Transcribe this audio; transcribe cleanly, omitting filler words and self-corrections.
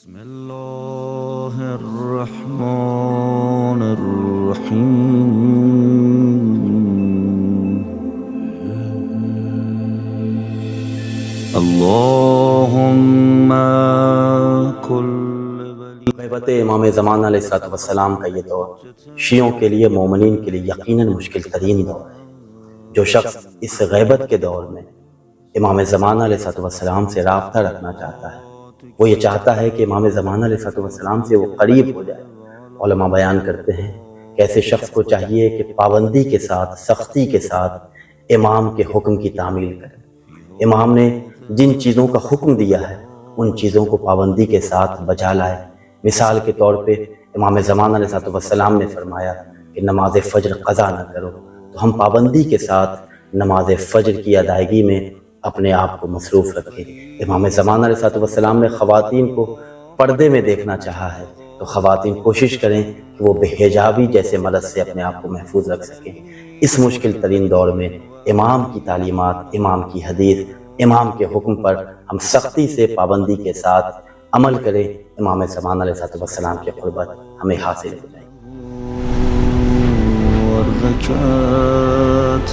بسم اللہ الرحمن الرحیم اللہم کل غیبت امام زمان علیہ السلام کا یہ دور شیعوں کے لیے، مومنین کے لیے یقیناً مشکل ترین دور ہے۔ جو شخص اس غیبت کے دور میں امام زمان علیہ السلام سے رابطہ رکھنا چاہتا ہے، وہ یہ چاہتا ہے کہ امام زمان علیہ السلام سے وہ قریب ہو جائے۔ علماء بیان کرتے ہیں کہ ایسے شخص کو چاہیے کہ پابندی کے ساتھ، سختی کے ساتھ امام کے حکم کی تعمیل کرے۔ امام نے جن چیزوں کا حکم دیا ہے ان چیزوں کو پابندی کے ساتھ بجا لائے۔ مثال کے طور پہ امام زمان علیہ السلام نے فرمایا کہ نماز فجر قضا نہ کرو، تو ہم پابندی کے ساتھ نماز فجر کی ادائیگی میں اپنے آپ کو مصروف رکھیں۔ امام زمان علیہ السلام نے خواتین کو پردے میں دیکھنا چاہا ہے، تو خواتین کوشش کریں کہ وہ بے حجابی جیسے مرض سے اپنے آپ کو محفوظ رکھ سکیں۔ اس مشکل ترین دور میں امام کی تعلیمات، امام کی حدیث، امام کے حکم پر ہم سختی سے پابندی کے ساتھ عمل کریں، امام زمان علیہ السلام کی قربت ہمیں حاصل ہو جائے۔ والزکاة